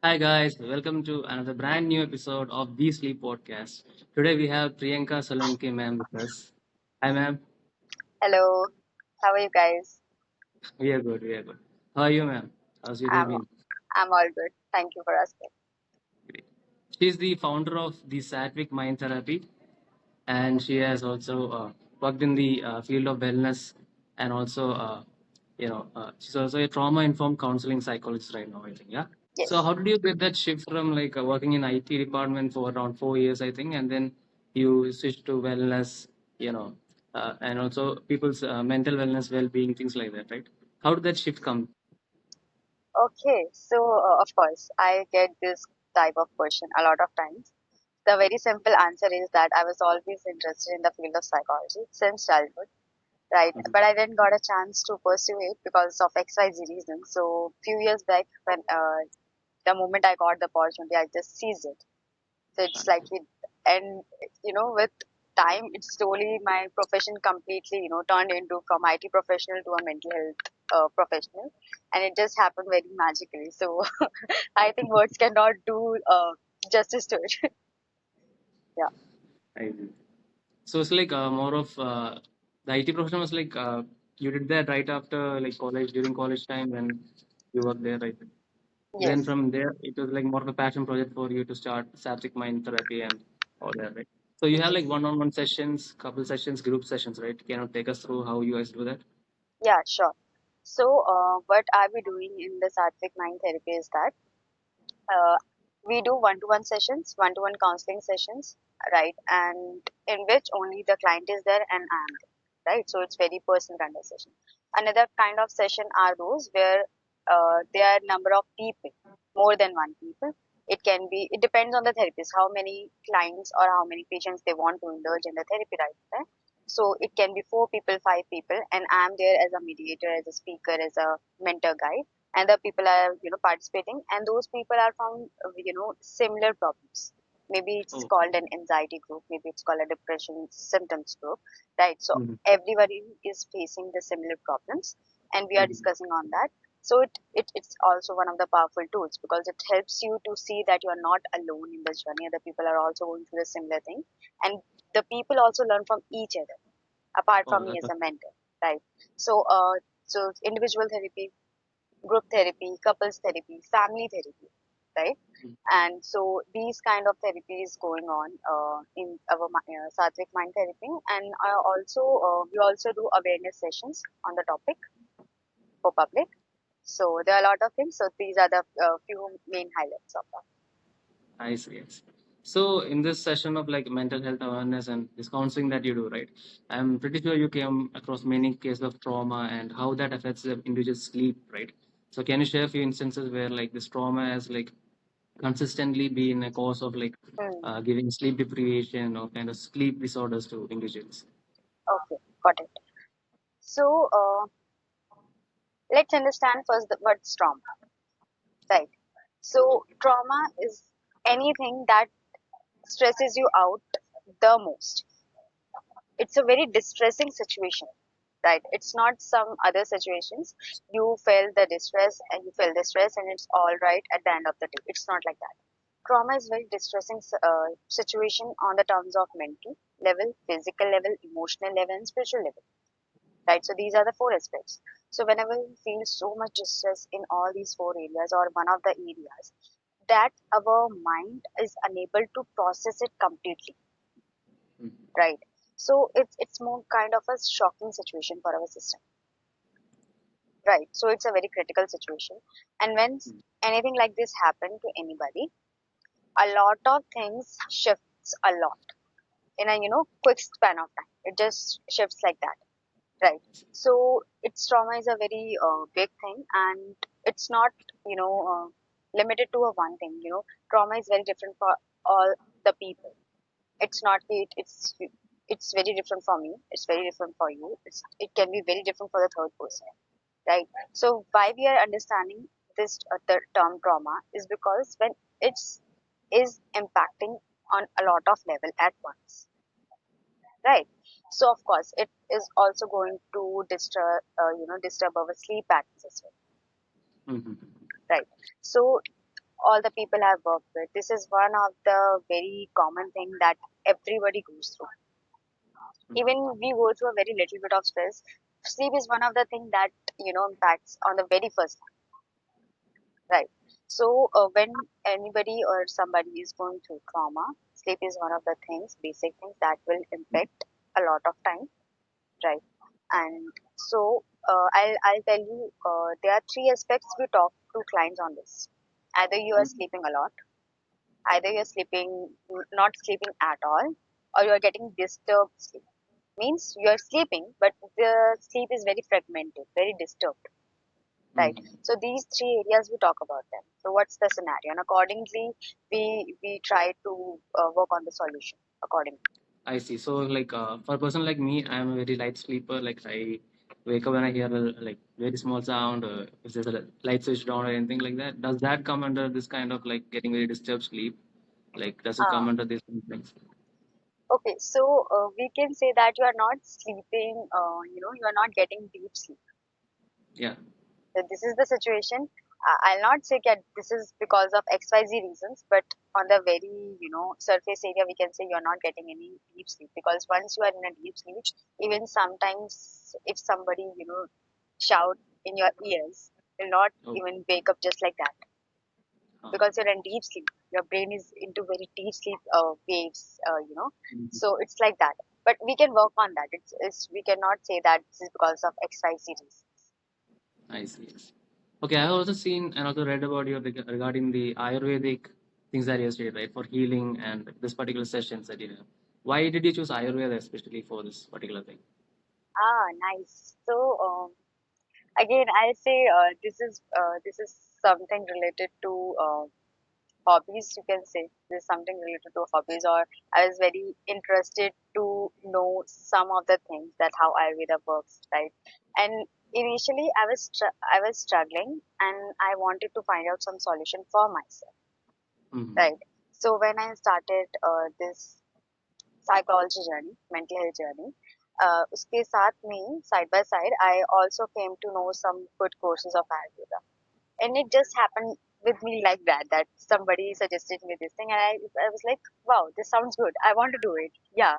Hi guys, welcome to another brand new episode of the Sleep Podcast. Today we have Priyanka Solanki ma'am with us. Hi ma'am, Hello, how are you guys? we are good, we are good. How are you ma'am? How's your day I'm been? I'm all good. Thank you for asking. Great. She's the founder of the Satvic Mind Therapy and she has also worked in the field of wellness and also, she's also a trauma-informed counseling psychologist right now, I think, yeah? So Yes. how did you get that shift from like working in IT department for around 4 years, I think, and then you switched to wellness, and also people's mental wellness, well-being, things like that, right? How did that shift come? Okay, so of course, I get this type of question a lot of times. The very simple answer is that I was always interested in the field of psychology since childhood, right? Mhm. But I didn't got a chance to pursue it because of XYZ reasons. So few years back, when the moment I got the opportunity, I just seized it. So it's like Understood. it, and with time, it's slowly my profession completely, turned into from IT professional to a mental health professional, and it just happened very magically. So I think words cannot do justice to it. Yeah. I see. So it's like more of the IT profession was like you did that right after like college, during college time when you were there, right? Then Yes. from there, it was like more of a passion project for you to start Satvic Mind Therapy and all that, right? So you have like Yes. one-on-one sessions, couple sessions, group sessions, right? Can you take us through how you guys do that? Yeah. Sure. So what I'll be doing in the Sattvic Mind Therapy is that uh, we do one-to-one sessions, one-to-one counseling sessions, right? And in which only the client is there and I am there, right? So it's very personal kind of session. Another kind of session are those where there are number of people, more than one people. It can be, it depends on the therapist, how many clients or how many patients they want to indulge in the therapy right there. So it can be four people, five people, and I'm there as a mediator, as a speaker, as a mentor guide, and the people are participating, and those people are from similar problems. Maybe it's Oh, called an anxiety group, maybe it's called a depression symptoms group, right? So mm-hmm. everybody is facing the similar problems, and we are Mm-hmm. discussing on that. So it's also one of the powerful tools because it helps you to see that you are not alone in this journey. Other people are also going through the similar thing, and the people also learn from each other apart Oh, from me as that's a mentor, right? So individual therapy, group therapy, couples therapy, family therapy, right? And so these kind of therapies going on in our Sattvic Mind Therapy, and we also do awareness sessions on the topic for public. So there are a lot of things. So these are the few main highlights of that. I see. I see. So in this session of like mental health awareness and this counseling that you do, right? I'm pretty sure you came across many cases of trauma and how that affects the individual's sleep, right? So can you share a few instances where like this trauma has like consistently been a cause of like Hmm. giving sleep deprivation or kind of sleep disorders to individuals? Okay, got it. So let's understand first what's trauma, right? So trauma is anything that stresses you out the most. It's a very distressing situation, right? It's not some other situations. You felt the distress and you feel the stress and it's all right at the end of the day. It's not like that. Trauma is very distressing situation on the terms of mental level, physical level, emotional level, and spiritual level, right? So these are the four aspects. So whenever we feel so much distress in all these four areas or one of the areas, that our mind is unable to process it completely, Mhm. right? So it's more kind of a shocking situation for our system, right? So it's a very critical situation, and when anything like this happen to anybody, a lot of things shifts a lot in a quick span of time. It just shifts like that, right? So its trauma is a very big thing, and it's not limited to a one thing. Trauma is very different for all the people. It's not it's very different for me, it's very different for you, it can be very different for the third person, right? So why we are understanding this the term trauma is because when it's is impacting on a lot of level at once, right? So of course it is also going to disturb our sleep patterns as well, Mhm. right? So all the people I've worked with, this is one of the very common thing that everybody goes through. Even we go through a very little bit of stress, sleep is one of the thing that impacts on the very first time, right? So when anybody or somebody is going through trauma, sleep is one of the things, basic things that will impact a lot of time, right? And so I'll tell you, there are three aspects we talk to clients on this. Either you are sleeping a lot, either you're sleeping not sleeping at all, or you are getting disturbed sleep. Means you are sleeping, but the sleep is very fragmented, very disturbed, right? Mm-hmm. So these three areas we talk about them. So what's the scenario? And accordingly, we try to work on the solution accordingly. I see. So, like, for a person like me, I'm a very light sleeper. Like, I wake up when I hear a like very small sound, if there's a light switch down or anything like that. Does that come under this kind of like getting very disturbed sleep? Like, does it come Uh, under these things? okay, so we can say that you are not sleeping. You are not getting deep sleep. Yeah. So this is the situation. I'll not say that this is because of XYZ reasons, but on the very, surface area, we can say you're not getting any deep sleep, because once you are in a deep sleep, even sometimes if somebody, shout in your ears, you'll not Oh. even wake up just like that, Uh, because you're in deep sleep. Your brain is into very deep sleep waves, mhm. so it's like that. But we can work on that. We cannot say that this is because of XYZ reasons. I see. Yes. Okay, I have also seen and also read about you regarding the Ayurvedic things that you said, right, for healing and this particular sessions that you have. Why did you choose Ayurveda especially for this particular thing? Ah, nice. So, again, I say this is something related to hobbies. You can say this is something related to hobbies, or I was very interested to know some of the things that how Ayurveda works, right? And initially, I was struggling, and I wanted to find out some solution for myself, Mm-hmm. right? So when I started this psychology journey, mental health journey, उसके साथ में side by side, I also came to know some good courses of Ayurveda, and it just happened with me like that somebody suggested me this thing, and I was like, wow, this sounds good, I want to do it. Yeah.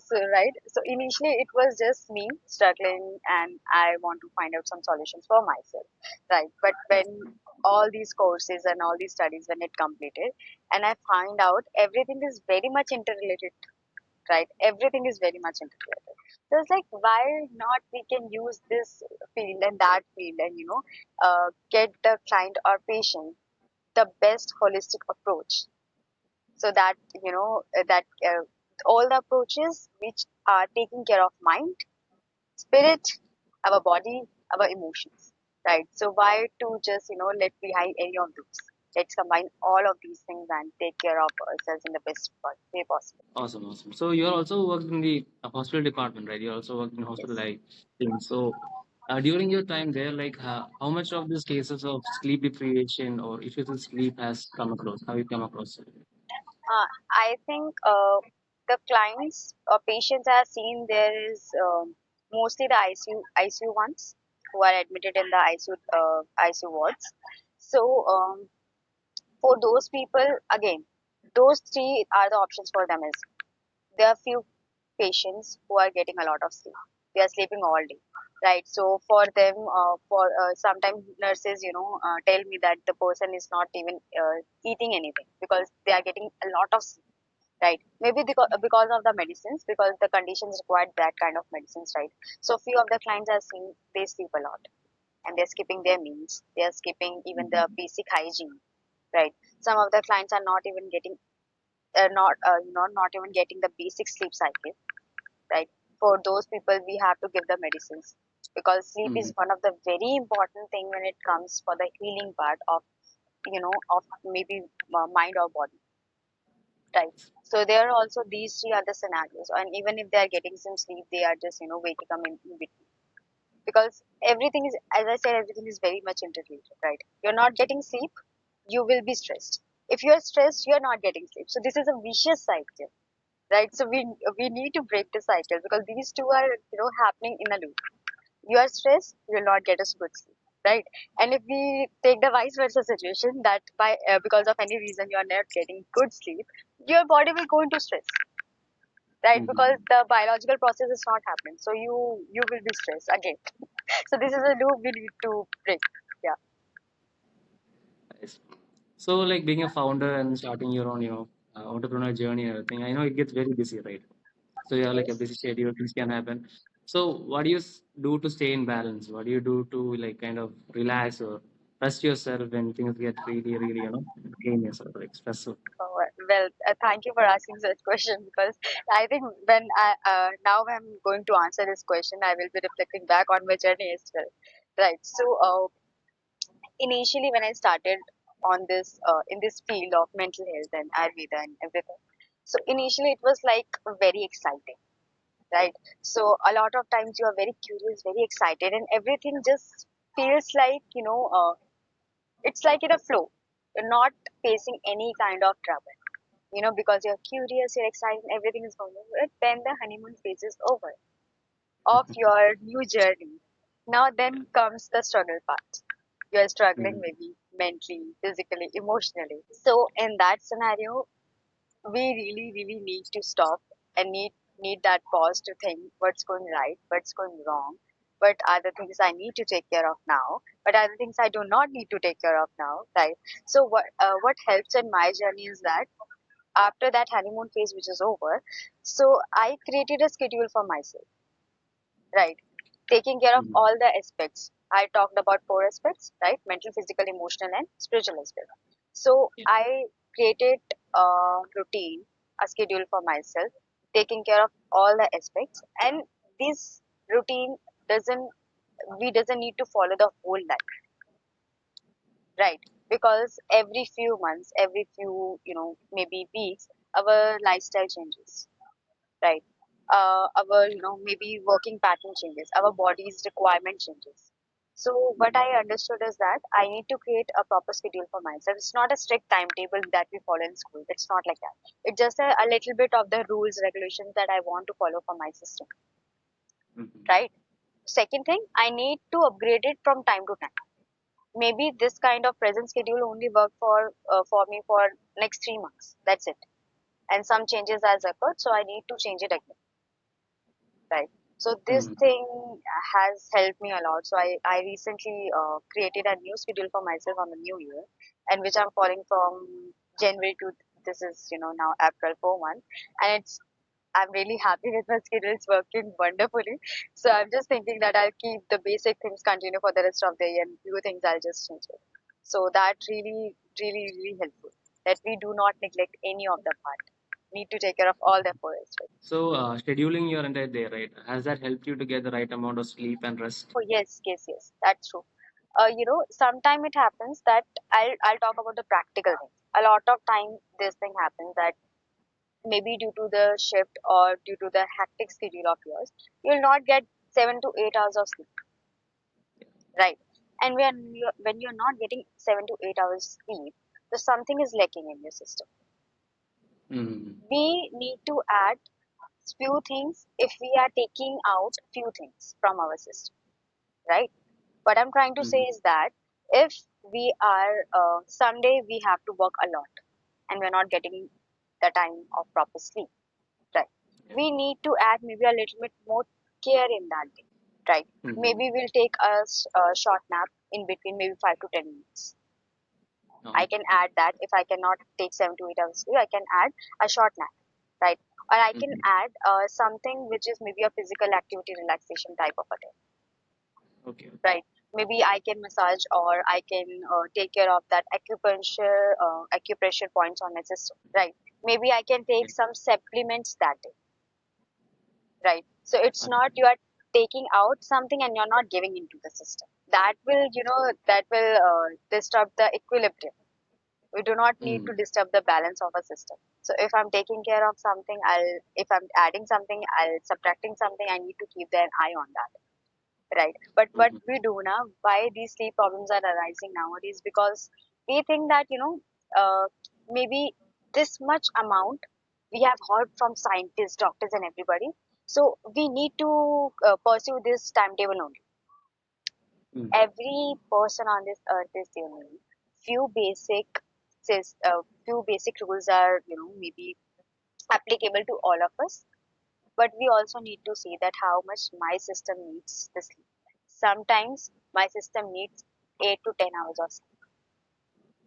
So right, so initially it was just me struggling, and I want to find out some solutions for myself, right? But when all these courses and all these studies, when it completed, and I find out everything is very much interrelated, right? Everything is very much integrated. So it's like, why not we can use this field and that field, and get the client or patient the best holistic approach, so that that all the approaches which are taking care of mind, spirit, our body, our emotions, right? So why to just let behind any of those? Let's combine all of these things and take care of ourselves in the best way possible. Awesome, awesome. So you are also worked in the hospital department, right? You also worked in hospital Yes. like things. So during your time there, like how much of these cases of sleep deprivation or issues with sleep has come across? How you come across it? I think the clients or patients I have seen there is mostly the ICU ones who are admitted in the ICU wards. So for those people, again, those three are the options for them. Is there are few patients who are getting a lot of sleep. They are sleeping all day, right? So for them, for sometimes nurses, tell me that the person is not even eating anything because they are getting a lot of sleep, right? Maybe because of the medicines, because the conditions required that kind of medicines, right? So few of the clients I've seen, they sleep a lot, and they're skipping their meals, they're skipping even the Mhm. basic hygiene, right? Some of the clients are not even getting not even getting the basic sleep cycle, right? For those people we have to give the medicines, because sleep is Mhm. one of the very important thing when it comes for the healing part of of maybe mind or body, right? So there are also these three other scenarios, and even if they are getting some sleep, they are just waking up in between, because everything is, as I said, everything is very much interrelated, right? You're not getting sleep, you will be stressed. If you are stressed, you are not getting sleep, so this is a vicious cycle, right? So we need to break the cycle, because these two are happening in a loop. You are stressed, you will not get a good sleep. right? And if we take the vice versa situation, that by because of any reason you are not getting good sleep, your body will go into stress, right? Because Mm-hmm. the biological process is not happening, so you will be stressed again. So this is a loop we need to break. Yeah. Nice. So, like being a founder and starting your own, entrepreneur journey and everything, I know it gets very busy, right? So you have like a Yes. busy schedule, things can happen. So what do you do to stay in balance? What do you do to like kind of relax or rest yourself when things get really, really, heinous or like stressful? Well, thank you for asking such question, because I think when I now I'm going to answer this question, I will be reflecting back on my journey as well. Right. So initially when I started on this in this field of mental health and Ayurveda and everything, so initially it was like very exciting, right? So a lot of times you are very curious, very excited, and everything just feels like it's like in a flow. You're not facing any kind of trouble, because you're curious, you're excited, everything is going on. Then the honeymoon phase is over of your new journey. Now then comes the struggle part. You're struggling Mm-hmm. maybe mentally, physically, emotionally. So in that scenario, we really, really need to stop and need that pause to think what's going right, what's going wrong, what are the things I need to take care of now, what are the things I do not need to take care of now, right? So what helps in my journey is that after that honeymoon phase which is over, so I created a schedule for myself, right? Taking care of Mm-hmm. all the aspects. I talked about four aspects, right? Mental, physical, emotional, and spiritual aspect. So Yeah. I created a routine, a schedule for myself, taking care of all the aspects. And this routine doesn't we doesn't need to follow the whole life, right? Because every few months, every few maybe weeks, our lifestyle changes, right? Our maybe working pattern changes, our body's requirement changes. So what I Mm-hmm. understood is that I need to create a proper schedule for myself. It's not a strict timetable that we follow in school. It's not like that. It's just a little bit of the rules, regulations that I want to follow for my system, Mm-hmm. right? Second thing, I need to upgrade it from time to time. Maybe this kind of present schedule only work for me for next 3 months. That's it. And some changes has occurred, so I need to change it again, right? So this Mm-hmm. thing has helped me a lot. So I recently created a new schedule for myself on the new year, and which I'm following from January to this is now April 4 months, and I'm really happy with my schedule. It's working wonderfully. So I'm just thinking that I'll keep the basic things continue for the rest of the year, and few things I'll just change it. So that really, really, really helpful. That we do not neglect any of the part. Need to take care of all the four. So, scheduling your entire day, right? Has that helped you to get the right amount of sleep and rest? Oh yes, yes, yes, that's true. Sometime it happens that I'll talk about the practical things. A lot of time this thing happens that maybe due to the shift or due to the hectic schedule of yours, you'll not get 7 to 8 hours of sleep, right? And when you're not getting 7 to 8 hours sleep, so something is lacking in your system. Mm-hmm. We need to add few things if we are taking out few things from our system, right? What I'm trying to say Mm-hmm. is that if we are someday we have to work a lot and we're not getting the time of proper sleep, right? Yeah. We need to add maybe a little bit more care in that day, right? Mm-hmm. Maybe we'll take a short nap in between, maybe 5 to 10 minutes. I Oh. can add that if I cannot take 7 to 8 hours sleep, I can add a short nap, right? Or I can Mm-hmm. add something which is maybe a physical activity relaxation type of a thing, Okay. Okay. right? Maybe I can massage or I can take care of that acupressure points on my system, right? Maybe I can Yeah. take some supplements that day, right? So it's Okay. not you are taking out something and you're not giving into the system. That will disturb the equilibrium. We do not need Mm-hmm. to disturb the balance of a system. So if I'm taking care of something, if I'm adding something, I'll subtracting something, I need to keep an eye on that, right? But what Mm-hmm. we do now, why these sleep problems are arising nowadays, because we think that maybe this much amount we have heard from scientists, doctors, and everybody, so we need to pursue this timetable only, Mm. Every person on this earth is unique. Few basic few basic rules are, maybe applicable to all of us, but we also need to see that how much my system needs the sleep. Sometimes my system needs 8 to 10 hours of sleep,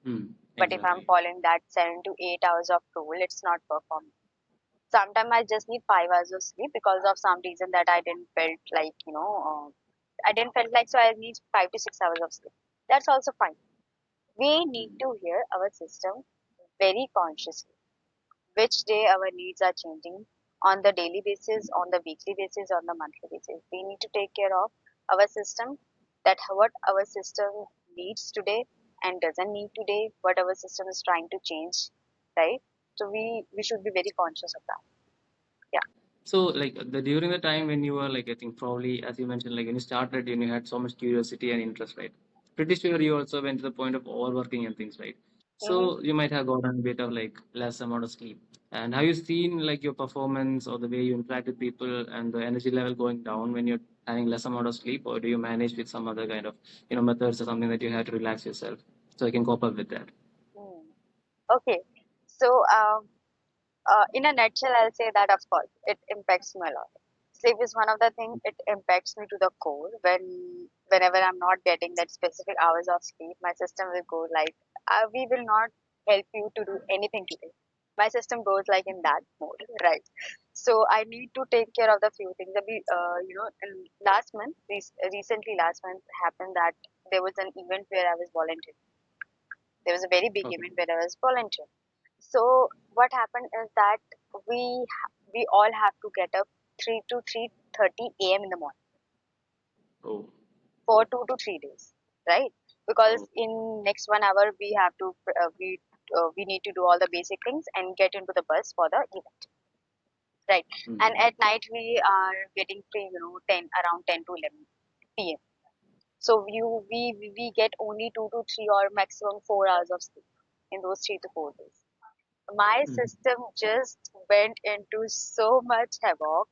Mm. but if I'm Exactly. following that 7 to 8 hours of rule, it's not performing. Sometimes I just need 5 hours of sleep because of some reason that I didn't felt like, I didn't felt like, so I need 5 to 6 hours of sleep. That's also fine. We need Mm. to hear our system very consciously, which day our needs are changing on the daily basis, on the weekly basis, on the monthly basis. We need to take care of our system, that what our system needs today and doesn't need today, what our system is trying to change, right? So we should be very conscious of that. Yeah. So, like during the time when you were like, I think probably as you mentioned, like when you started and you had so much curiosity and interest, right? Pretty sure you also went to the point of overworking and things, right? Mm-hmm. So you might have gotten a bit of like less amount of sleep. And have you seen like your performance or the way you interact with people and the energy level going down when you're having less amount of sleep, or do you manage with some other kind of methods or something that you have to relax yourself so you can cope up with that? Mm. Okay. So, in a nutshell, I'll say that of course it impacts me a lot. Sleep is one of the things, it impacts me to the core. Whenever I'm not getting that specific hours of sleep, my system will go like, we will not help you to do anything today. My system goes like in that mode, right? So I need to take care of the few things. In last month, recently last month happened that there was an event where I was volunteering. There was a very big Okay. event where I was volunteering. So what happened is that we all have to get up 3 to 3:30 a.m. in the morning Oh. for 2 to 3 days, right? Because Oh. in next 1 hour we have to we need to do all the basic things and get into the bus for the event, right? Mm. And at night we are getting free, 10 to 11 p.m. So we get only 2 to 3 or maximum 4 hours of sleep in those 3 to 4 days. My Mm. system just went into so much havoc.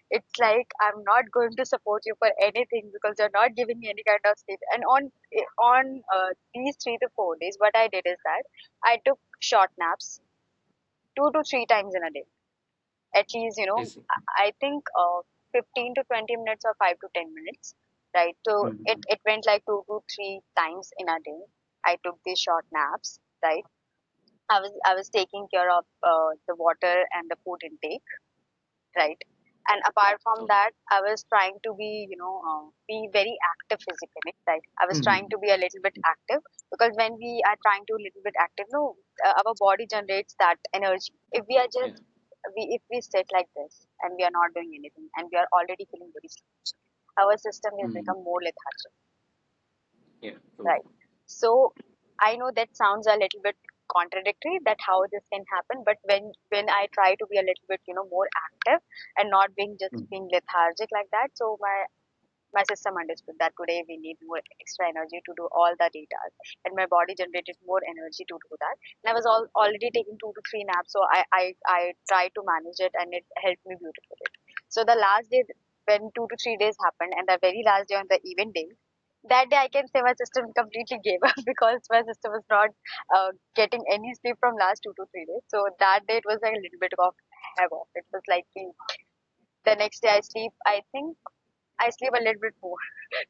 It's like I'm not going to support you for anything because you're not giving me any kind of sleep. And on these 3 to 4 days, what I did is that I took short naps 2 to 3 times in a day. At least, I see. I think 15 to 20 minutes or 5 to 10 minutes, right? So Mm. it went like 2 to 3 times in a day. I took these short naps, right? I was taking care of the water and the food intake, right? And apart from Okay. that, I was trying to be very active physically, right? I was trying Mm. to be a little bit active because when we are trying to little bit active, no, our body generates that energy. If we are Yeah. just we if we sit like this and we are not doing anything and we are already feeling very sleepy, our system will Mm. become more lethargic, Yeah. True. right? So I know that sounds a little bit contradictory that how this can happen, but when I try to be a little bit more active and not being just Mm. being lethargic like that, so my system understood that today we need more extra energy to do all the data, and my body generated more energy to do that. And I was already taking 2 to 3 naps, so I tried to manage it, and it helped me beautifully. So the last day, when 2 to 3 days happened, and the very last day on the event day, that day I can say my system completely gave up because my system was not getting any sleep from last 2 to 3 days. So that day it was like a little bit of havoc. It was like the next day I sleep a little bit more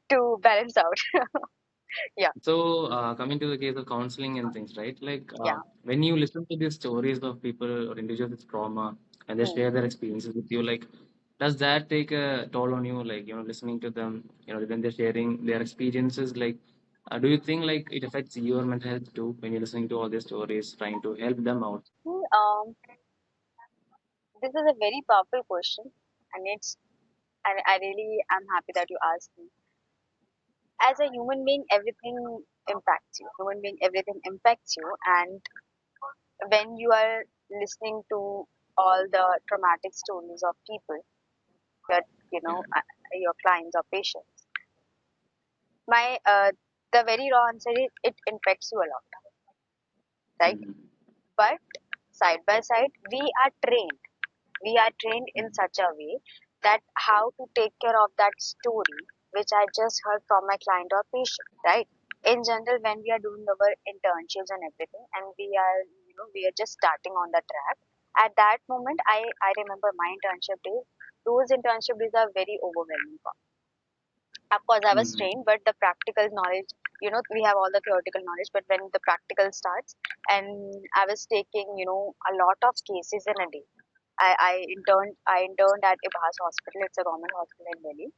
to balance out. Yeah, So, coming to the case of counseling and things, right? Like, yeah. when you listen to these stories of people or individuals with trauma and they Hmm. share their experiences with you, like, does that take a toll on you? Like, listening to them, when they're sharing their experiences, like, do you think like it affects your mental health too when you're listening to all these stories, trying to help them out? This is a very powerful question, and I really am happy that you asked me. As a human being, everything impacts you, and when you are listening to all the traumatic stories of people, that Yeah. your clients or patients, my the very raw answer is it impacts you a lot, right? Mm-hmm. But side by side, we are trained in Mm-hmm. such a way that how to take care of that story, which I just heard from my client or patient, right? In general, when we are doing our internships and everything, and we are just starting on the track. At that moment, I remember my internship days. Those internship days are very overwhelming for me. Of course, I was Mm-hmm. trained, but the practical knowledge, we have all the theoretical knowledge, but when the practical starts, and I was taking, a lot of cases in a day. I interned at Ibhas Hospital. It's a government hospital in Delhi,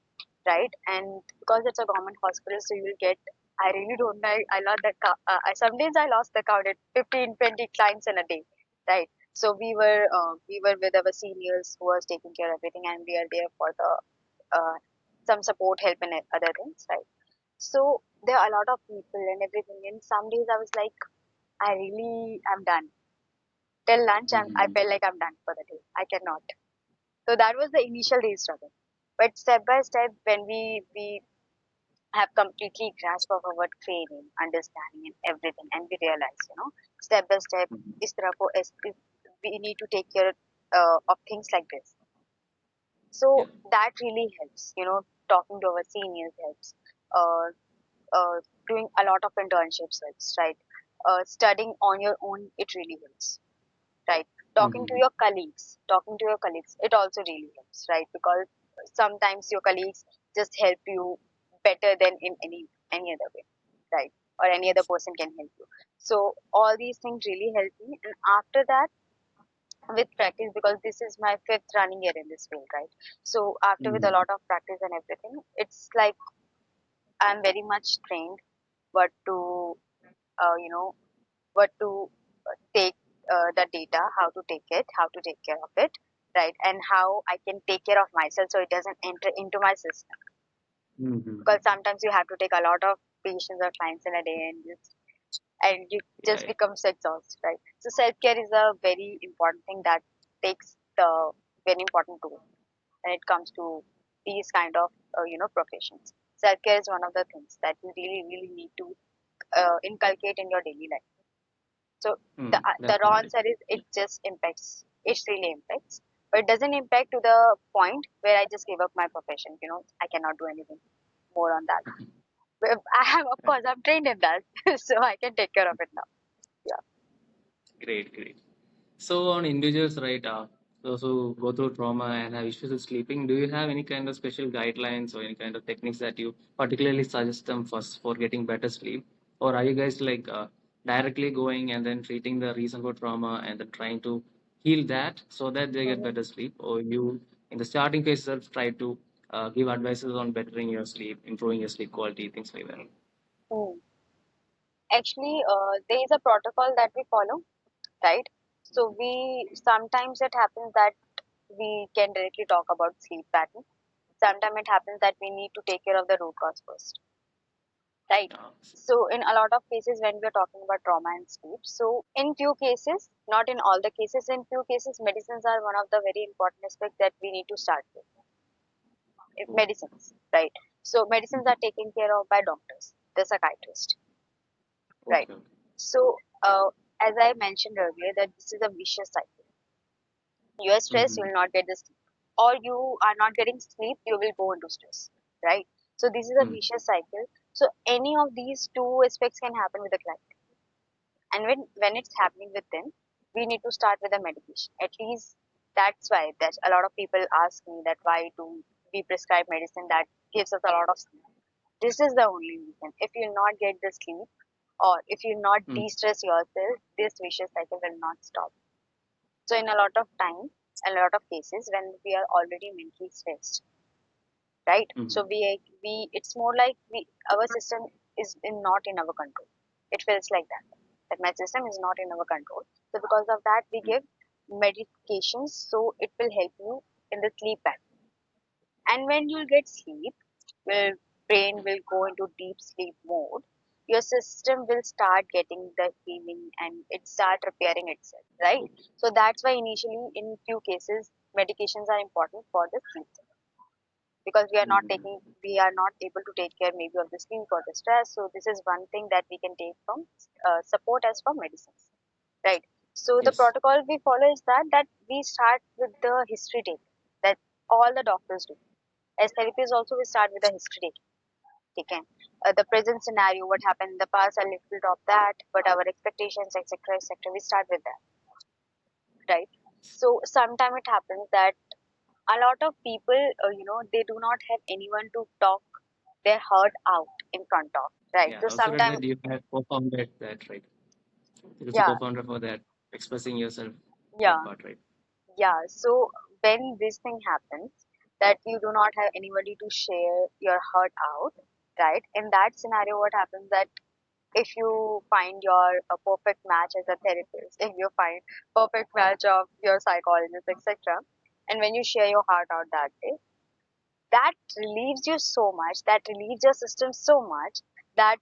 right? And because it's a government hospital, so you will get. I really don't know. I lost that. Some days I lost the count at 15, 20 clients in a day, right? So we were with our seniors who was taking care of everything, and we are there for the uh, some support, help, and other things, right? So there are a lot of people and everything. And some days I was like, I really am done. Till lunch, I Mm-hmm. felt like I'm done for the day. I cannot. So that was the initial day struggle. But step by step, when we have completely grasp of our training, understanding, and everything, and we realize, step by step, Mm-hmm. is तरह को we need to take care of things like this. Yeah. So that really helps. Talking to our seniors helps. Uh, Doing a lot of internships helps, right? Studying on your own, it really helps, right? Mm-hmm. Talking to your colleagues, it also really helps, right? Because sometimes your colleagues just help you better than in any other way, right? Or any other person can help you. So all these things really help me. And after that, with practice, because this is my fifth running year in this field, right? So after, with a Mm-hmm. lot of practice and everything, it's like I'm very much trained what to you know what to take the data, how to take it, how to take care of it, right? And how I can take care of myself so it doesn't enter into my system. Mm-hmm. Because sometimes you have to take a lot of patients or clients in a day, and you Yeah. just Yeah. become so exhausted, right? So self care is a very important thing that takes the very important tool when it comes to these kind of professions. Self care is one of the things that you really really need to inculcate in your daily life. So the raw Definitely. answer is it just impacts. It really impacts, but it doesn't impact to the point where I just give up my profession. I cannot do anything more on that. But I have, of course, I'm trained in that, so I can take care of it now. Yeah. Great, great. So on individuals, right, those who go through trauma and have issues with sleeping, do you have any kind of special guidelines or any kind of techniques that you particularly suggest them first for getting better sleep? Or are you guys like directly going and then treating the reason for trauma and then trying to heal that so that they get Mhm. better sleep? Or you, in the starting phase itself, try to give advices on bettering your sleep, improving your sleep quality, things like that? Hmm. Actually, there is a protocol that we follow, right? So we sometimes it happens that we can directly talk about sleep pattern. Sometimes it happens that we need to take care of the root cause first, right? Uh, So in a lot of cases when we are talking about trauma and sleep, so in few cases, not in all the cases, in few cases medicines are one of the very important aspects that we need to start with. Medicines, right? So medicines are taken care of by doctors, the psychiatrist, right? okay, okay. So as I mentioned earlier, that this is a vicious cycle. You are stressed, you Mm-hmm. will not get the sleep, or you are not getting sleep, you will go into stress, right? So this is a Mm-hmm. vicious cycle. So any of these two aspects can happen with a client. And when it's happening with them, we need to start with a medication. At least that's why that a lot of people ask me that why do we prescribe medicine that gives us a lot of sleep. This is the only reason. If you not get the sleep, or if you not de-stress yourself, this vicious cycle will not stop. So in a lot of time, a lot of cases when we are already mentally stressed, right? Mm-hmm. So we it's more like we our system is not in our control. It feels like that my system is not in our control. So because of that, we give medications so it will help you in the sleep pattern. And when you get sleep, your brain will go into deep sleep mode. Your system will start getting the healing and it start repairing itself, right? So that's why initially in few cases medications are important for the sleep, because Mm-hmm. we are not able to take care maybe of the sleep or the stress. So this is one thing that we can take from support as from medicines, right? So the Yes. protocol we follow is that we start with the history tape that all the doctors do. As therapists also, we start with the history taken. The present scenario, what happened in the past, a little bit of that, but our expectations, etc., etc. We start with that, right? So sometimes it happens that a lot of people, they do not have anyone to talk their hurt out in front of, right? Yeah, So also read sometimes, that you have co-founded that, right? You're also yeah, co-founder for that, expressing yourself, yeah, that part, right? yeah. So when this thing happens, that you do not have anybody to share your hurt out, right? In that scenario, what happens that if you find your a perfect match as a therapist, if you find perfect match of your psychologist, etc., and when you share your heart out that day, that relieves you so much, that relieves your system so much that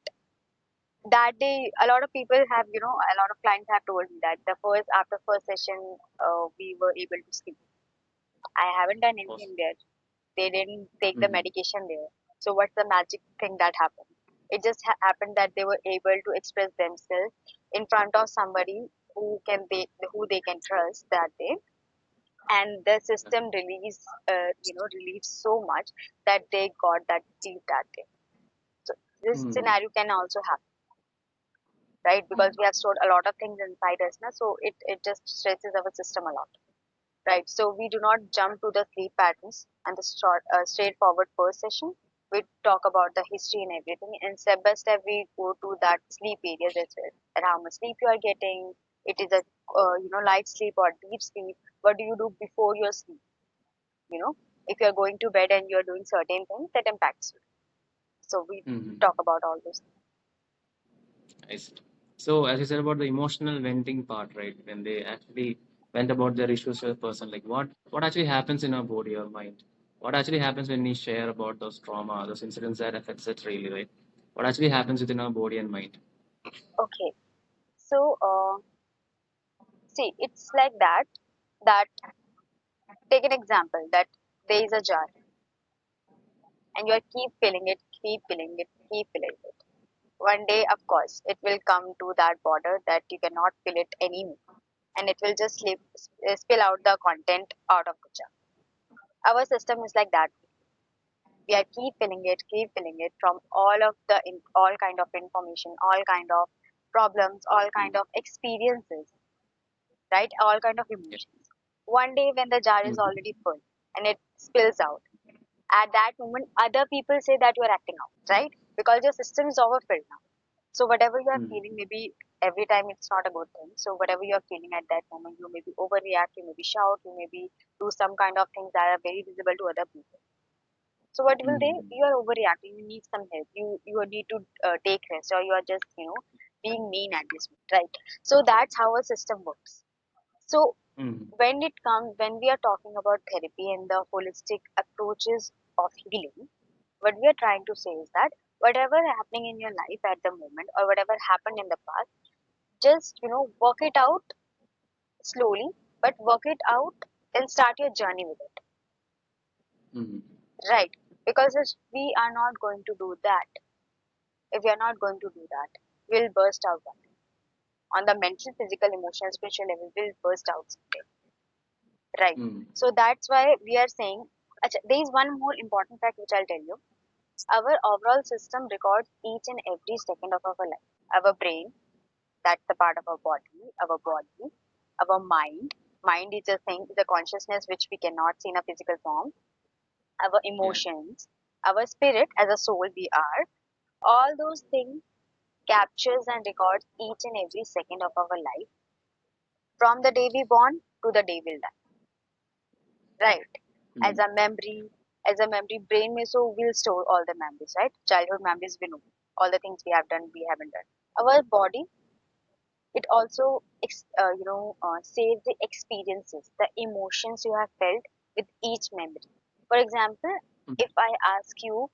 that day a lot of people have, a lot of clients have told me that the first after first session, we were able to sleep. I haven't done anything Awesome. there. They didn't take the Mm-hmm. medication there. So what's the magic thing that happened? It just happened that they were able to express themselves in front of somebody who they can trust that day, and the system relieves so much that they got that sleep that day. So this Mm-hmm. scenario can also happen, right? Because we have stored a lot of things inside us, na? So it just stresses our system a lot. Right. So we do not jump to the sleep patterns and the straightforward first session. We talk about the history and everything, and step by step we go to that sleep areas as well. And how much sleep you are getting. It is a light sleep or deep sleep. What do you do before your sleep? You know, if you are going to bed and you are doing certain things that impacts you. So we Mm-hmm. talk about all those. I see. So, as you said about the emotional venting part, right? When they actually vent about their issues to a person, like what actually happens in our body or mind? What actually happens when we share about those trauma, those incidents that affects it really, right? What actually happens within our body and mind? Okay. So see, it's like that. That take an example that there is a jar and you keep filling it, keep filling it, keep filling it. One day, of course, it will come to that border that you cannot fill it anymore, and it will just spill out the content out of the jar. Our system is like that. We are keep filling it from all kind of information, all kind of problems, all kind of experiences, right? All kind of Yeah. emotions. One day, when the jar is Mm-hmm. already full and it spills out, at that moment, other people say that you are acting out, right? Because your system is overfilled now. So whatever you are Mm-hmm. feeling, maybe every time it's not a good thing. So whatever you are feeling at that moment, you maybe overreact, you maybe shout, you maybe do some kind of things that are very visible to other people. So what will they? Mm-hmm. You are overreacting. You need some help. You need to take rest, or you are just being mean at this moment, right? So that's how a system works. So Mm-hmm. when we are talking about therapy and the holistic approaches of healing, what we are trying to say is that whatever happening in your life at the moment or whatever happened in the past, just work it out slowly, but work it out and start your journey with it, Mm-hmm. right? Because if we are not going to do that, if we are not going to do that, we'll burst out one day. On the mental, physical, emotional, spiritual level, we'll burst out someday, right? Mm-hmm. So that's why we are saying. Acha, there is one more important fact which I'll tell you. Our overall system records each and every second of our life. Our brain, that's the part of our body, our mind. Mind is a thing, is a consciousness which we cannot see in a physical form. Our Yeah. emotions, our spirit as a soul we are. All those things captures and records each and every second of our life from the day we born to the day we die. Right. As Mm-hmm. a memory, brain may so will store all the memories, right? Childhood memories we know. All the things we have done, we haven't done. Our body, it also saves the experiences, the emotions you have felt with each memory. For example, if I ask you,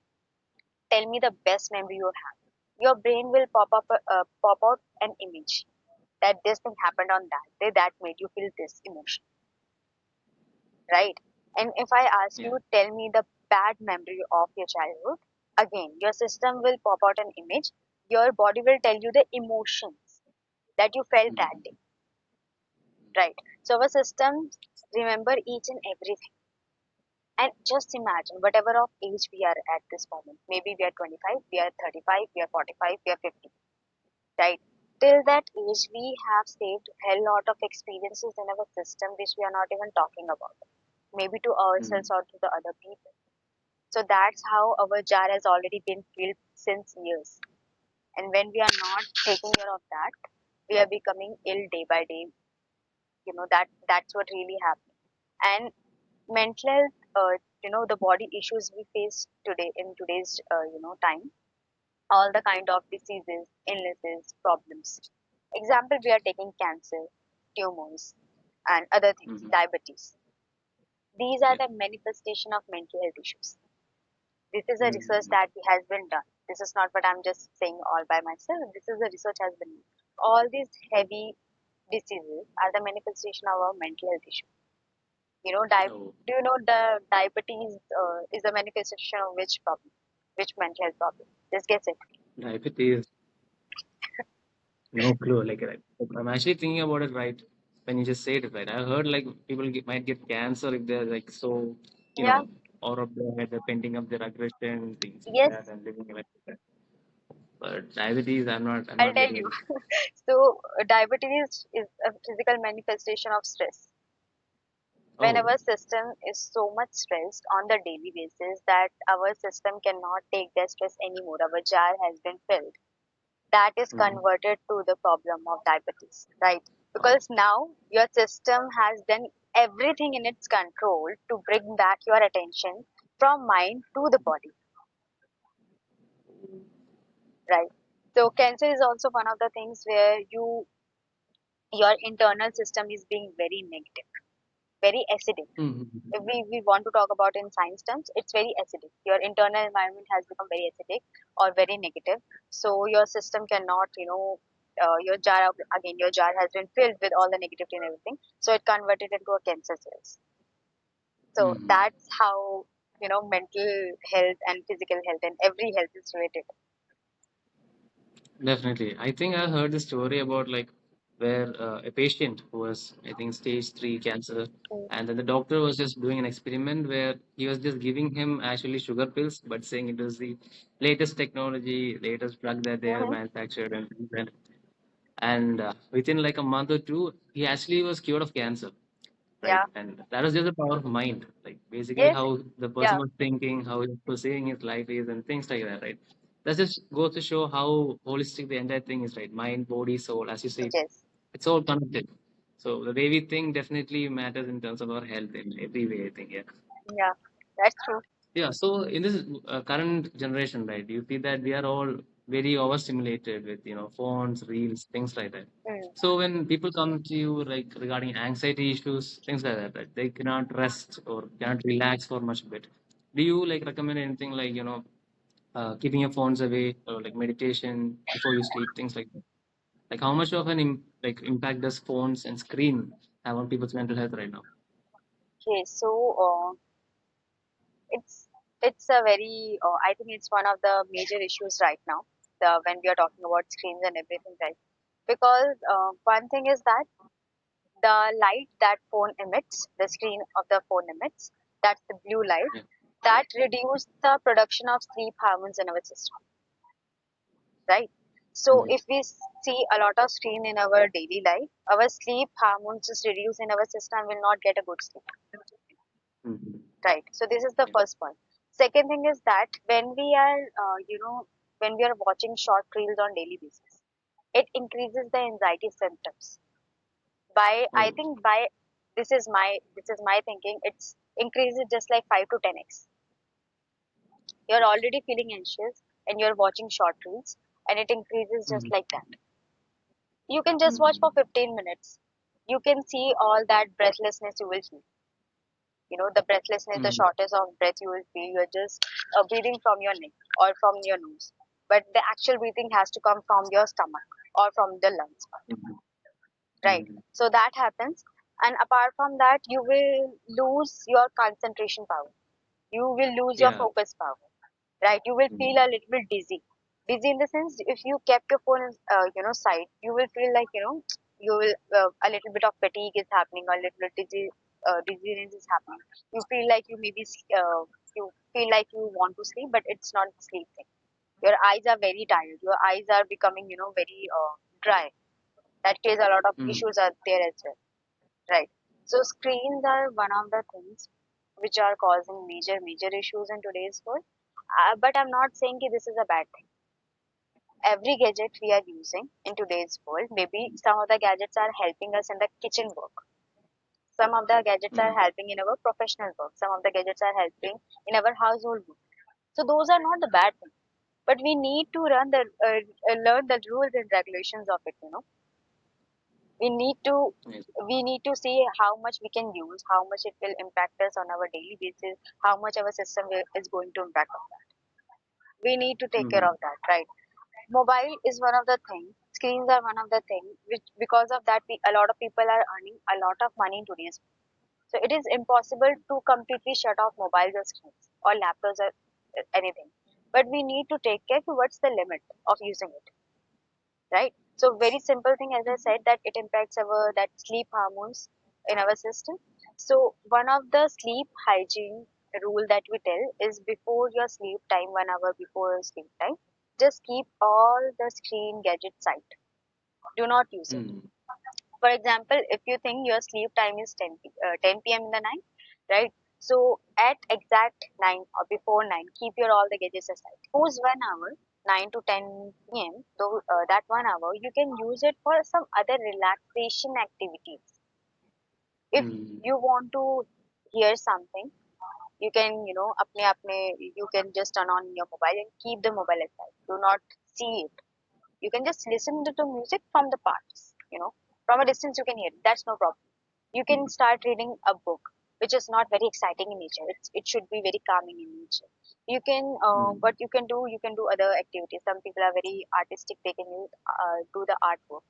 tell me the best memory you have, your brain will pop out an image that this thing happened on that day that made you feel this emotion, right? And if I ask Yeah. you, tell me the bad memory of your childhood, again, your system will pop out an image. Your body will tell you the emotions that you felt that Mm-hmm. day, right? So our systems remember each and everything. And just imagine whatever of age we are at this moment. Maybe we are 25, we are 35, we are 45, we are 50, right? Till that age, we have saved a hell lot of experiences in our system which we are not even talking about. Maybe to Mm. ourselves or to the other people. So that's how our jar has already been filled since years. And when we are not taking care of that, we are becoming ill day by day. That's what really happens. And mental health, the body issues we face today in today's time, all the kind of diseases, illnesses, problems. Example, we are taking cancer, tumors, and other things, Mhm. diabetes. These are Yeah. the manifestation of mental health issues. This is a research Mhm. that has been done. This is not what I'm just saying all by myself. This is the research has been done. All these heavy diseases are the manifestation of our mental health issue. Oh, Do you know the diabetes is a manifestation of which problem? Which mental health problem? Just guess it. diabetes. No clue. I'm actually thinking about it right when you just said it right. I heard like people might get cancer if they're like so, you Yeah. know, out of their head, they're painting up their aggression, things like that, Yes, and living like that. But diabetes, I'm I'll not tell getting you. it. So, diabetes is a physical manifestation of stress. When Oh. our system is so much stressed on the daily basis that our system cannot take the stress anymore, our jar has been filled. That is Mhm. converted to the problem of diabetes, right? Oh. Because now your system has done everything in its control to bring back your attention from mind to the body, right? So cancer is also one of the things where your internal system is being very negative, very acidic. Mhm. If we want to talk about in science terms, it's very acidic. Your internal environment has become very acidic or very negative. So your system cannot, your jar, again, your jar has been filled with all the negativity and everything. So it converted into a cancer cells. So Mhm. that's how, mental health and physical health and every health is related. Definitely. I think I heard the story about like where a patient who was, I think, stage 3 cancer, Mm. and then the doctor was just doing an experiment where he was just giving him actually sugar pills, but saying it was the latest technology, latest drug that they have Mm-hmm. manufactured, and within like a month or two, he actually was cured of cancer, right? Yeah. And that was just the power of mind, like basically Yes. how the person Yeah. was thinking, how he's perceiving his life is, and things like that, right? That just goes to show how holistic the entire thing is, right? Mind, body, soul, as you say, Yes. it's all connected. So the way we think definitely matters in terms of our health in every way, I think. Yeah. Yeah. That's true. Yeah, so in this current generation, right, you see that we are all very overstimulated with, phones, reels, things like that. Mm. So when people come to you like regarding anxiety issues, things like that, right, they cannot rest or cannot relax for much bit. Do you like recommend anything like, keeping your phones away or like meditation before you sleep, things like that? Like how much of an impact does phones and screen have on people's mental health right now? Okay. So, it's it's a very I think it's one of the major issues right now, when we are talking about screens and everything, right? Because one thing is that the light that phone emits, the screen of the phone emits, that's the blue light, Yeah. that reduce the production of sleep hormones in our system, right? So Mm-hmm. if we see a lot of screen in our daily life, our sleep hormones is reduced in our system, will not get a good sleep. Mm-hmm. Right. So this is the Yeah. first point. Second thing is that when we are watching short reels on daily basis, it increases the anxiety symptoms. I Oh. think this is my thinking. It's increases just like 5 to 10x. You're already feeling anxious and you're watching short reels, and it increases just Mm-hmm. like that. You can just watch for Mm-hmm. 15 minutes. You can see all that breathlessness you will feel. The breathlessness, the Mm-hmm. shortness of breath you will feel. You're just breathing from your neck or from your nose, but the actual breathing has to come from your stomach or from the lungs, Mm-hmm. right? Mm-hmm. So that happens, and apart from that, you will lose your concentration power. You will lose your Yeah. focus power, right? You will feel Mm-hmm. a little bit dizzy. Dizzy in the sense, if you kept your phone side, you will feel like, you will a little bit of fatigue is happening, a little bit dizzy, dizziness is happening. You feel like you feel like you want to sleep, but it's not sleep thing. Your eyes are very tired. Your eyes are becoming, very dry. That case, a lot of Mm. issues are there as well, right? So screens are one of the things which are causing major issues in today's world. But I'm not saying that this is a bad thing. Every gadget we are using in today's world, maybe some of the gadgets are helping us in the kitchen work. Some of the gadgets are Mm. helping in our professional work. Some of the gadgets are helping in our household work. So those are not the bad things. But we need to learn the rules and regulations of it. We need to Yes. we need to see how much we can use, how much it will impact us on our daily basis, how much our system is going to impact on that. We need to take care Mm. of that, right? Mobile is one of the things. Screens are one of the things which, because of that, a lot of people are earning a lot of money in today's. So it is impossible to completely shut off mobiles or screens or laptops or anything. But we need to take care to what's the limit of using it, right? So very simple thing, as I said, that it impacts our that sleep hormones in our system. So one of the sleep hygiene rule that we tell is before your sleep time, 1 hour before your sleep time, just keep all the screen gadgets side. Do not use it. Mm. For example, if you think your sleep time is 10 p.m. in the night, right? So at exact 9 or before 9, keep your all the gadgets aside. Those 1 hour, 9 to 10 p.m., though that 1 hour, you can use it for some other relaxation activities. If Mm. you want to hear something, you can, you can just turn on your mobile and keep the mobile aside. Do not see it. You can just listen to the music from the parts, from a distance you can hear it. That's no problem. You can start reading a book which is not very exciting in nature. It should be very calming in nature. You can Mm. what you can do other activities. Some people are very artistic. They can do the artwork,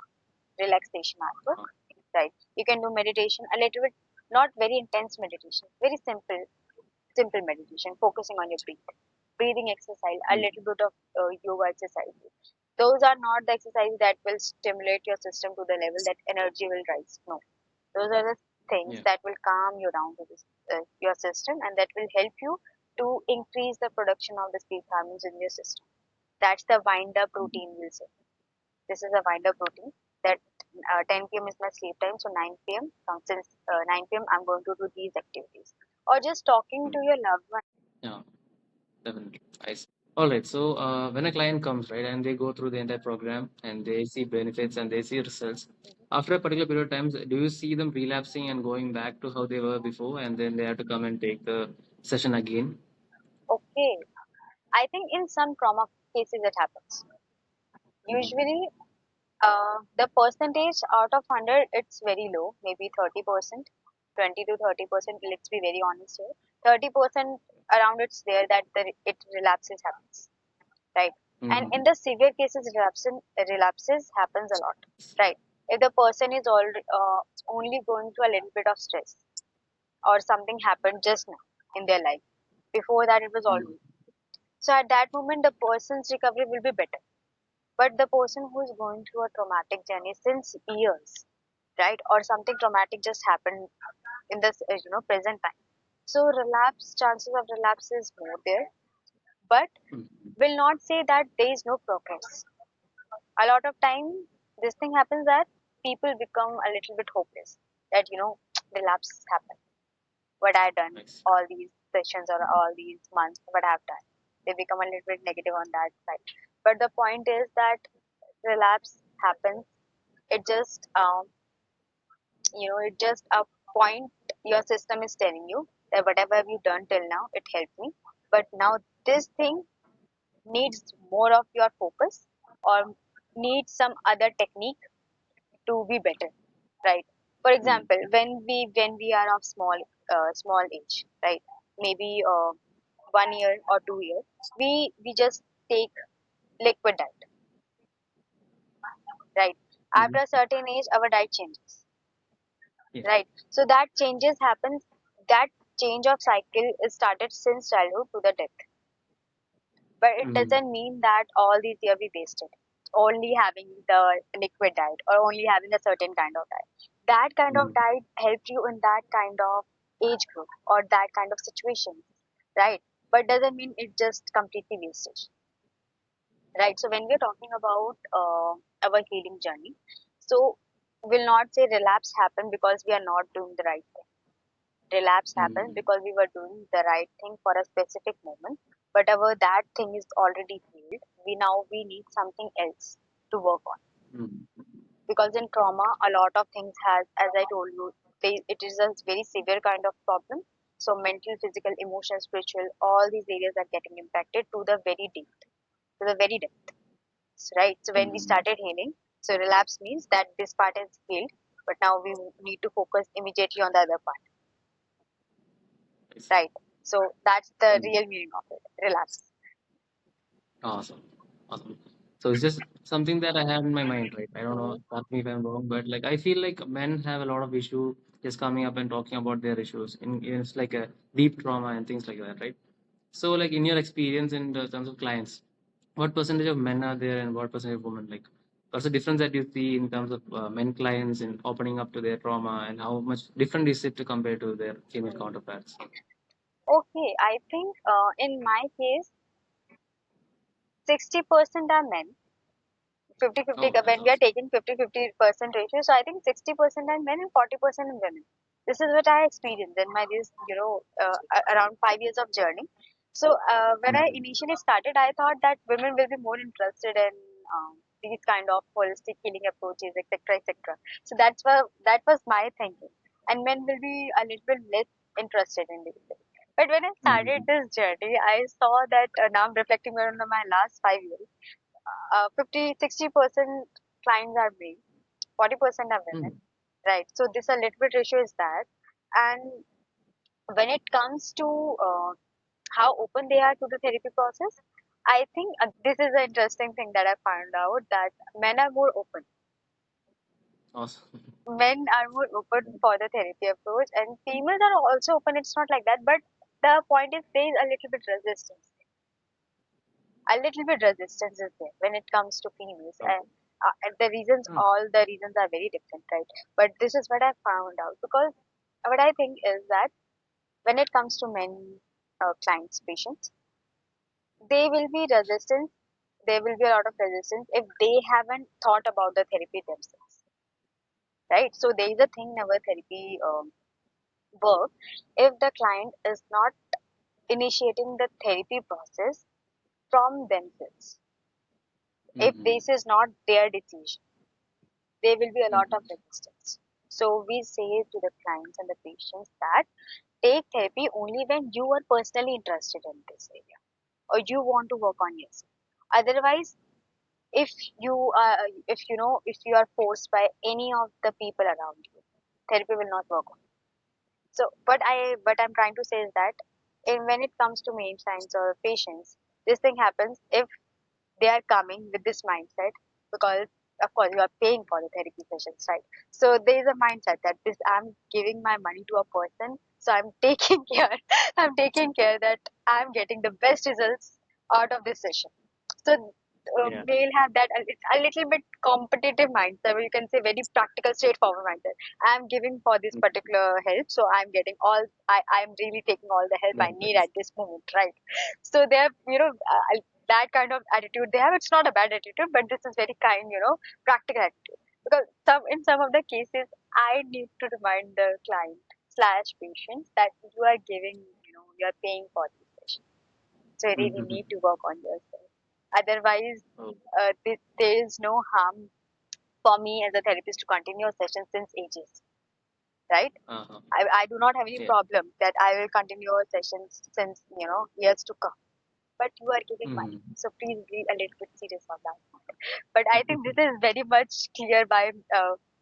relaxation artwork, Uh, right? You can do meditation a little bit, not very intense meditation, very simple meditation, focusing on your breathing exercise, a mm. little bit of yoga exercise. Those are not the exercises that will stimulate your system to the level that energy will rise. No, those are the things Yeah. that will calm you down to your system, and that will help you to increase the production of the sleep hormones in your system. That's the wind up Mm. routine, we'll say. This is a wind up routine that 10 p.m. is my sleep time, so 9 p.m. Since 9 p.m. I'm going to do these activities, or just talking Mm. to your loved one. Yeah. Definitely. I see. All right. So when a client comes, right, and they go through the entire program and they see benefits and they see results, after a particular period of time, do you see them relapsing and going back to how they were before, and then they have to come and take the session again? Okay, I think in some trauma cases it happens. Mm. Usually, the percentage out of 100, it's very low, maybe 30%, 20 to 30%. Let's be very honest here. 30% around it's there that it relapses happens, right? And in Mm. the severe cases, relapses happens a lot, right? If the person is only going through a little bit of stress or something happened just now in their life, before that it was all Mm. good. So at that moment, the person's recovery will be better. But the person who is going through a traumatic journey since years, right, or something traumatic just happened in this present time, so relapse chances of relapse is more there, but Mm. will not say that there is no progress. A lot of time this thing happens that people become a little bit hopeless, that relapse happen, what I done Nice. all these sessions or all these months, what I've done, they become a little bit negative on that side. But the point is that relapse happens. It just it just a point your system is telling you that whatever have you done till now, it helped me, but now this thing needs more of your focus, or needs some other technique to be better, right? For Mm. example, when we are of small age, right? Maybe 1 year or 2 years, we just take liquid diet, right? Mm. After a certain age, our diet changes, Yeah. right? So that changes happens. That change of cycle is started since childhood to the death, but it Mm. doesn't mean that all these years we wasted only having the liquid diet or only having a certain kind of diet. that kind of Mm. diet helped you in that kind of age group or that kind of situation, right? But doesn't mean it just completely wastage, right? So when we're talking about our healing journey, so we'll not say relapse happened because we are not doing the right thing. Relapse happened Mm. because we were doing the right thing for a specific moment, but our that thing is already healed. We need something else to work on, Mm. because in trauma a lot of things has, as I told you, it is a very severe kind of problem. So mental, physical, emotional, spiritual, all these areas are getting impacted to the very deep, to the very depth, right? So when we Mm. started healing, so relapse means that this part is healed, but now we need to focus immediately on the other part, I see. right? So that's the Mm. real meaning of it, relapse. Awesome. Awesome. So it's just something that I had in my mind, right? I don't know, Mhm. correct me if I'm wrong, but like I feel like men have a lot of issue just coming up and talking about their issues. It's like a deep trauma and things like that, right? So like in your experience in the terms of clients, what percentage of men are there and what percentage of women? Like, what's the difference that you see in terms of men clients in opening up to their trauma, and how much different is it to compare to their female Mhm. counterparts? Okay, I think in my case, 60% are men, 50-50. Oh, that's When we are awesome. taking 50-50% ratio, so I think 60% are men and 40% are women. This is what I experienced in my this around 5 years of journey. So when I Mm-hmm. initially started, I thought that women will be more interested in these kind of holistic healing approaches, etc., etc. So that was my thinking, and men will be a little bit less interested in this. But when I Mm-hmm. started this journey, I saw that now I'm reflecting on my last 5 years. 50-60% clients are male, 40% are women, Mm-hmm. right? So this a little bit ratio is that. And when it comes to how open they are to the therapy process, I think this is an interesting thing that I found out, that men are more open. Awesome. Men are more open for the therapy approach, and females are also open. It's not like that, but the point is there is a little bit resistance. A little bit resistance is there when it comes to females, Okay. and the reasons, Ah. all the reasons are very different, right? But this is what I found out, because what I think is that when it comes to men, clients, patients, they will be resistant. There will be a lot of resistance if they haven't thought about the therapy themselves, right? So there is a thing in our therapy work. If the client is not initiating the therapy process from themselves, if Mm-hmm. this is not their decision, there will be a lot of Mm-hmm. resistance. So we say to the clients and the patients that take therapy only when you are personally interested in this area or you want to work on yourself. Otherwise, if if you are forced by any of the people around you, therapy will not work on. So what I'm trying to say is that when it comes to main science or patients, this thing happens if they are coming with this mindset, because of course you are paying for the therapy sessions, right? So there is a mindset that this, I'm giving my money to a person, so I'm taking care, I'm taking care that I'm getting the best results out of this session. So Yeah. they'll have that it's a little bit competitive mindset, or you can say very practical, straightforward mindset. I'm giving for this Mm-hmm. particular help, so I'm getting all, I'm really taking all the help I need Benefits. at this moment, right? So they have, that kind of attitude they have. It's not a bad attitude, but this is very kind, practical attitude. Because some of the cases, I need to remind the client slash patients that you are giving, you are paying for this session, so you really Mm-hmm. need to work on yourself. Otherwise, Oh. there is no harm for me as a therapist to continue a session since ages, right? Uh-huh. I do not have any Yeah. problem that I will continue a session since years to come, but you are giving money. Mm-hmm. So please be a little bit serious on that. But I think this is very much clear by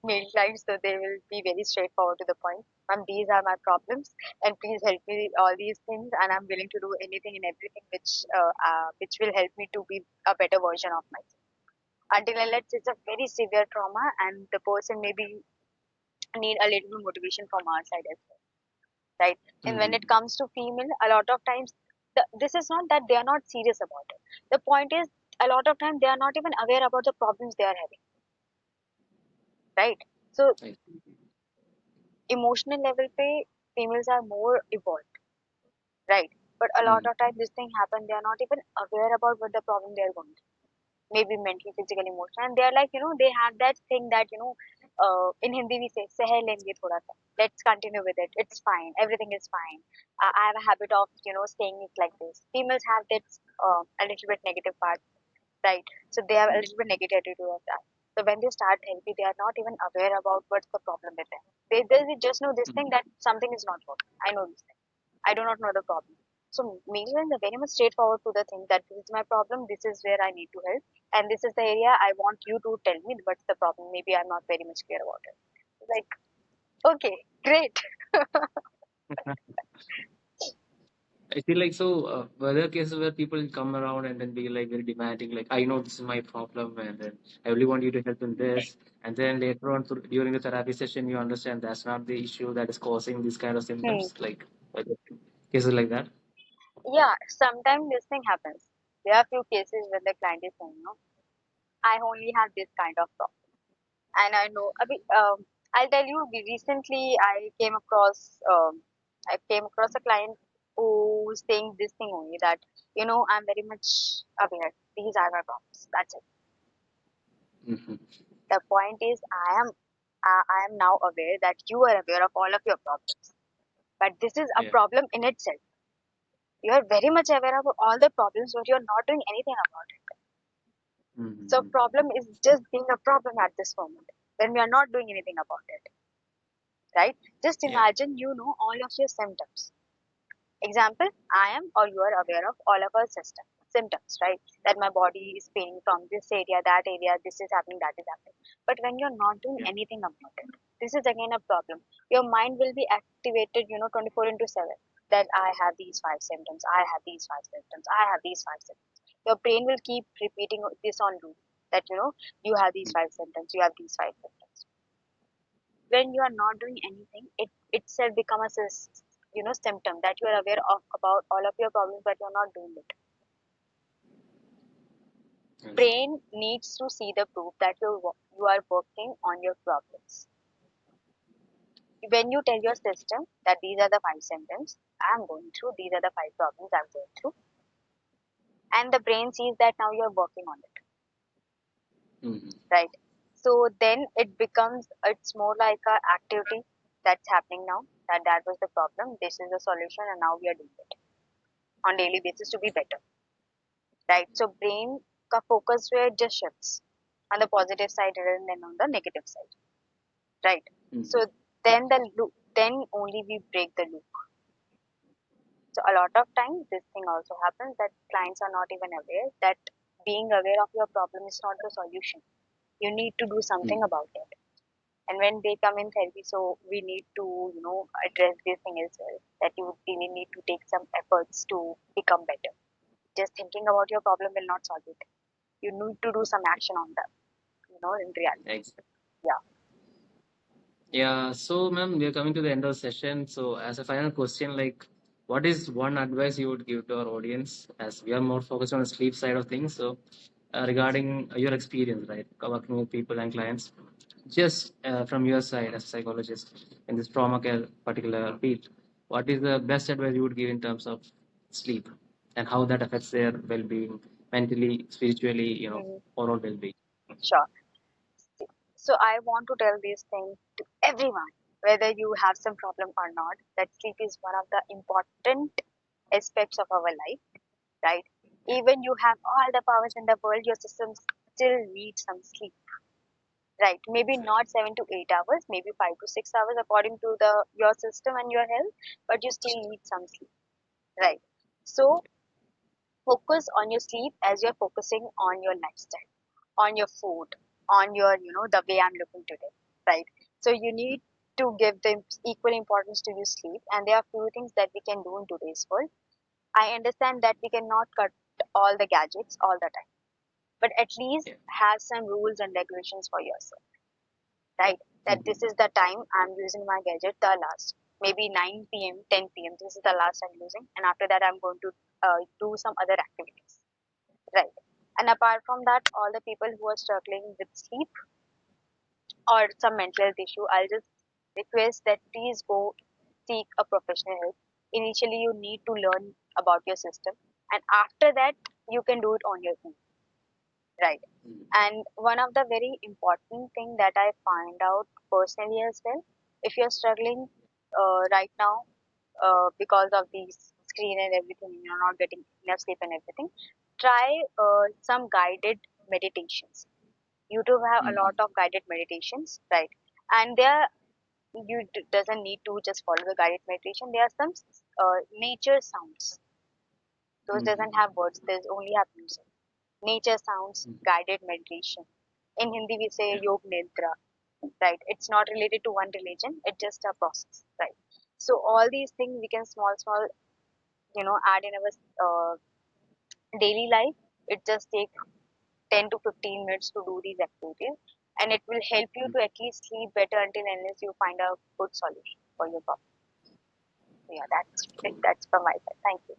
male clients, so they will be very straightforward to the point. These are my problems, and please help me with all these things, and I'm willing to do anything and everything which will help me to be a better version of myself. Until unless it's a very severe trauma, and the person maybe need a little bit motivation from our side as well, right? And when Mm-hmm. it comes to female, a lot of times, this is not that they are not serious about it. The point is, a lot of times they are not even aware about the problems they are having, right? So I see. emotional level pe females are more evolved, right? But a lot Mm. of times this thing happen, they are not even aware about what the problem they are going through. Maybe mentally, physically, emotional, and they are like, they have that thing that, in Hindi we say seh lenge thoda sa, let's continue with it, it's fine, everything is fine. I have a habit of, saying it like this. Females have that a little bit negative part, right? So they have a Mm. little bit negative attitude of that. So when they start therapy, they are not even aware about what's the problem with them. They just know this Mm. thing that something is not working. I know this thing, I do not know the problem. So male are very much straightforward to the thing that this is my problem, this is where I need to help, and this is the area I want you to tell me what's the problem. Maybe I'm not very much clear about it. Like, okay, great. I feel like so. Were there cases where people come around and then be like very demanding, like I know this is my problem, and then I really want you to help in this, and then later on during the therapy session, you understand that's not the issue that is causing these kind of Hmm. symptoms, like were there cases like that. Yeah, sometimes this thing happens. There are few cases when the client is saying, no, I only have this kind of problem. And I know, I'll tell you, recently I came across a client who was saying this thing only that, I'm very much aware. These are my problems. That's it. Hmm. The point is, I am now aware that you are aware of all of your problems. But this is a Yeah. problem in itself. You are very much aware of all the problems, but you're not doing anything about it. So Hmm. problem is just being a problem at this moment when we are not doing anything about it, right? Just Yeah. imagine you know all of your symptoms. Example, I am or you are aware of all of our symptoms, right? That my body is paining from this area, that area, this is happening, that is happening. But when you're not doing Yeah. anything about it, this is again a problem. Your mind will be activated, 24 into 7. That I have these five symptoms, I have these five symptoms, I have these five symptoms. Your brain will keep repeating this on loop. That you have these five symptoms, you have these five symptoms. When you are not doing anything, it itself becomes a symptom that you are aware of about all of your problems, but you're not doing it. Yes. Brain needs to see the proof that you are working on your problems. When you tell your system that these are the five symptoms I'm going through, these are the five problems I'm going through, and the brain sees that now you're working on it, Hmm. right? So then it's more like a activity that's happening now, that was the problem, this is the solution, and now we are doing it on daily basis to be better, right? So brain ka focus where it just shifts on the positive side rather than on the negative side, right? Hmm. So then only we break the loop. So a lot of times this thing also happens that clients are not even aware that being aware of your problem is not the solution. You need to do something Hmm. about it. And when they come in therapy, so we need to address this thing as well, that you really need to take some efforts to become better. Just thinking about your problem will not solve it. You need to do some action on that, in reality. Exactly. Yeah. Yeah, so ma'am, we are coming to the end of the session. So, as a final question, like, what is one advice you would give to our audience, as we are more focused on the sleep side of things? So, regarding your experience, right, working with people and clients, just from your side as a psychologist in this trauma care particular field, what is the best advice you would give in terms of sleep and how that affects their well-being, mentally, spiritually, Mhm. overall well-being? Sure. So I want to tell this thing to everyone, whether you have some problem or not, that sleep is one of the important aspects of our life, right? Yeah. Even you have all the powers in the world, your system still needs some sleep, right? Maybe Exactly. not 7 to 8 hours, maybe 5 to 6 hours according to the your system and your health, but you still need some sleep, right? So focus on your sleep as you're focusing on your lifestyle, on your food, on your the way I'm looking today, right? So you need to give them equal importance to your sleep, and there are few things that we can do in today's world. I understand that we cannot cut all the gadgets all the time, but at least Yeah. have some rules and regulations for yourself, right? That this Mhm. is the time I'm using my gadget, the last, maybe 9 p.m., 10 p.m. This is the last I'm using, and after that I'm going to do some other activities, right? And apart from that, all the people who are struggling with sleep or some mental health issue, I'll just request that please go seek a professional help. Initially, you need to learn about your system, and after that, you can do it on your own, right? And one of the very important thing that I find out personally as well, if you're struggling right now because of the screen and everything, you're not getting enough sleep and everything, try some guided meditations. YouTube have a lot of guided meditations, right? And there doesn't need to just follow the guided meditation. There are some nature sounds. Those doesn't have words. They only have music. Nature sounds, guided meditation. In Hindi, we say Yeah. Yog Nidra, right? It's not related to one religion. It's just a process, right? So all these things we can small, add in our daily life. It just take 10 to 15 minutes to do these activities, and it will help you to at least sleep better until unless you find a good solution for your problem. So yeah, that's it. Cool. That's from my side. Thank you.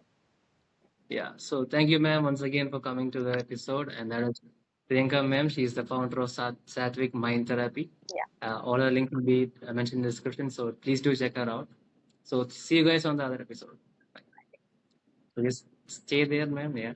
Yeah. So thank you, ma'am, once again for coming to the episode. And that is Priyanka, ma'am. She is the founder of Satvic Mind Therapy. Yeah. All her links will be mentioned in the description. So please do check her out. So see you guys on the other episode. Bye. So just stay there, ma'am. Yeah.